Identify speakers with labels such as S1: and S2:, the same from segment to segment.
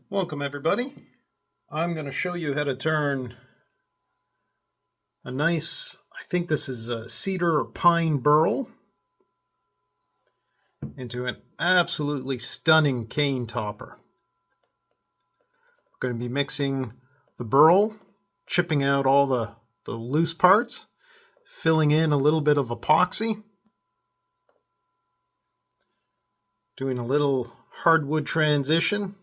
S1: Welcome everybody. I'm going to show you how to turn a nice, I think this is a cedar or pine burl, into an absolutely stunning cane topper. We're going to be mixing the burl, chipping out all the loose parts, filling in a little bit of epoxy, doing a little hardwood transition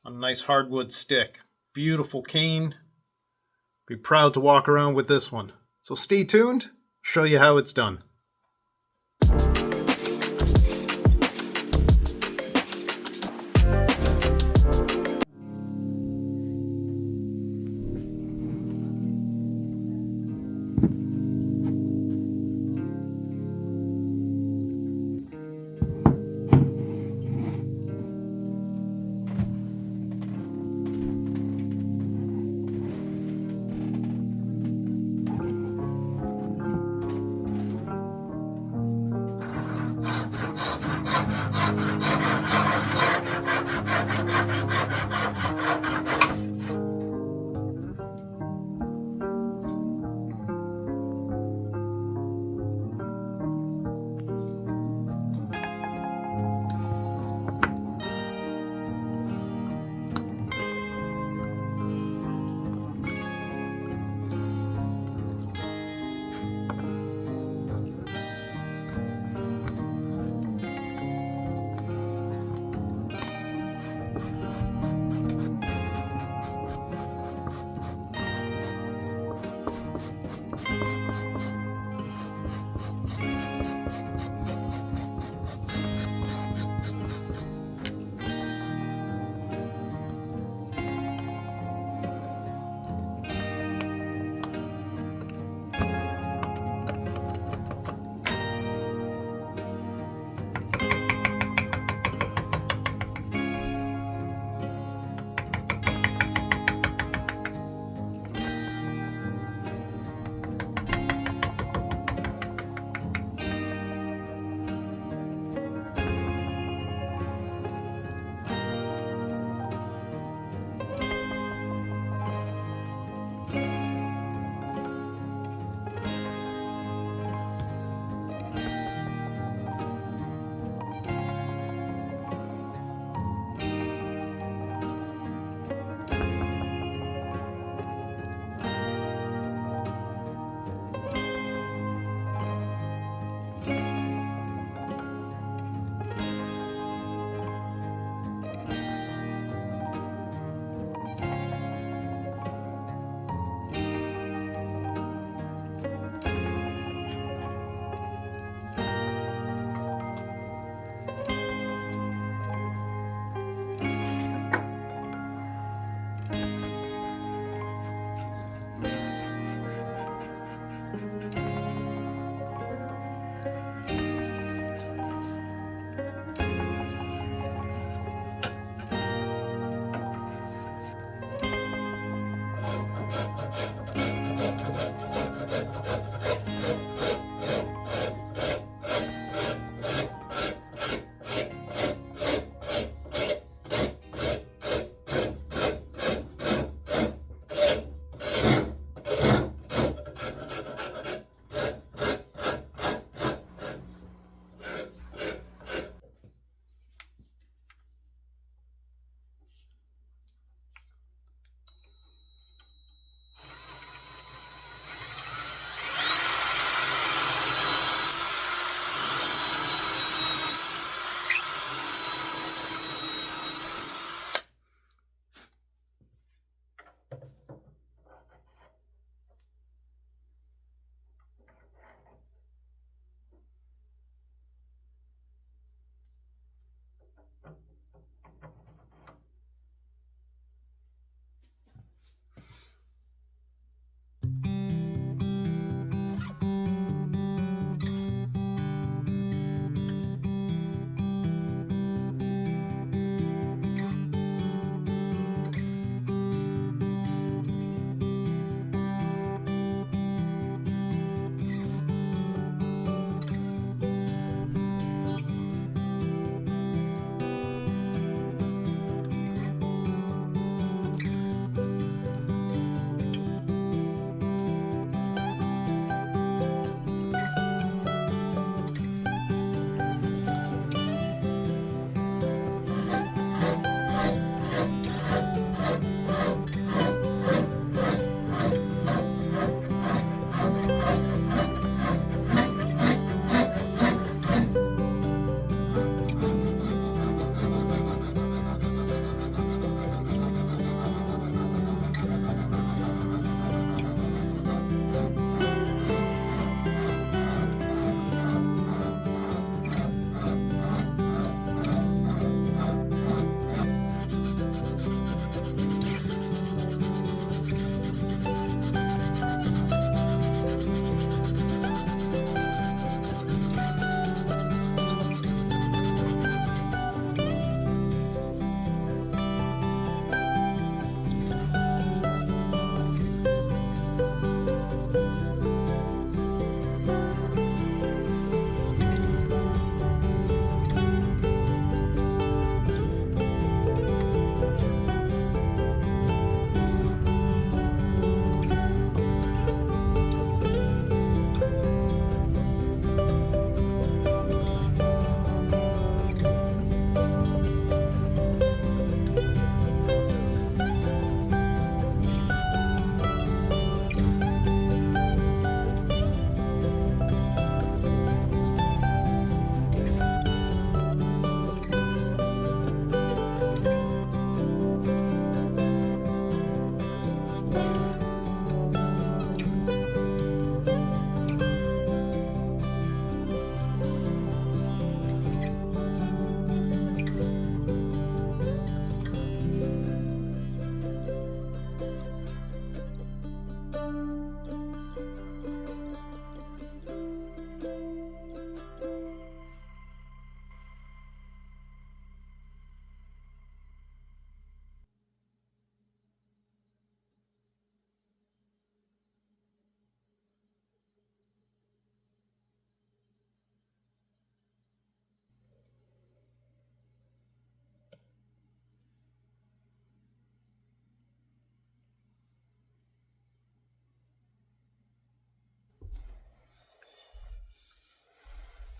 S1: on a nice hardwood stick. Beautiful cane. Be proud to walk around with this one. So stay tuned, show you how it's done.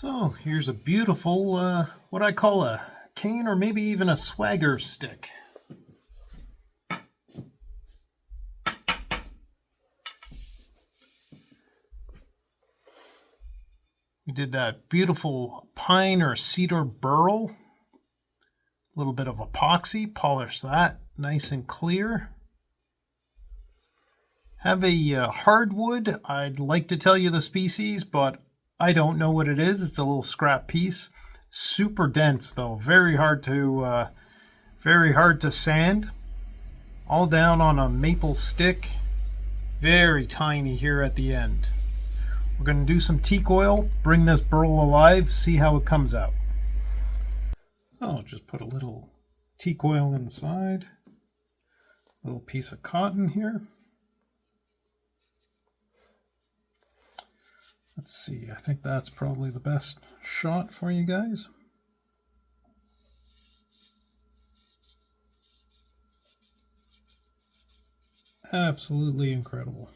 S1: So here's a beautiful, what I call a cane or maybe even a swagger stick. We did that beautiful pine or cedar burl. A little bit of epoxy, polish that nice and clear. Have a hardwood. I'd like to tell you the species, but I don't know what it is. It's a little scrap piece. Super dense though, very hard to sand. All down on a maple stick. Very tiny here at the end. We're going to do some teak oil, bring this burl alive, see how it comes out. I'll just put a little teak oil inside. A little piece of cotton here. Let's see, I think that's probably the best shot for you guys. Absolutely incredible.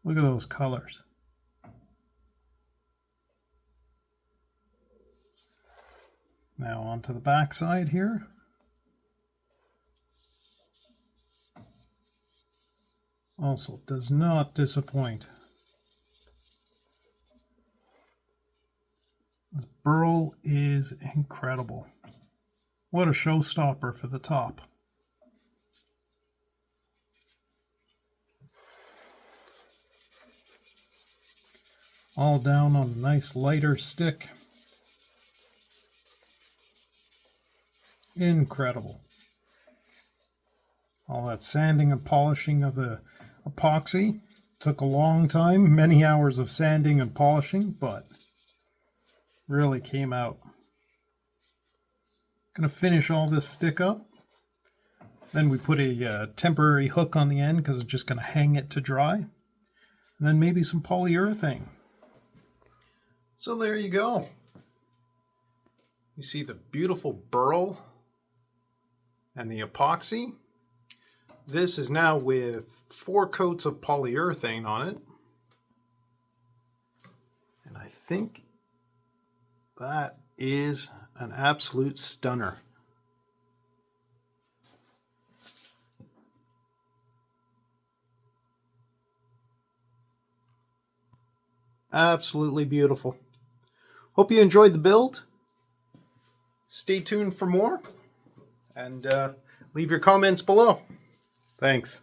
S1: Look at those colors. Now onto the back side here. Also does not disappoint. This burl is incredible. What a showstopper for the top. All down on a nice lighter stick. Incredible. All that sanding and polishing of the epoxy took a long time, many hours of sanding and polishing, but really came out. Gonna finish all this stick up. Then we put a temporary hook on the end because it's just gonna hang it to dry. And then maybe some polyurethane. So there you go. You see the beautiful burl and the epoxy. This is now with 4 coats of polyurethane on it. And I think that is an absolute stunner. Absolutely beautiful. Hope you enjoyed the build. Stay tuned for more and leave your comments below. Thanks.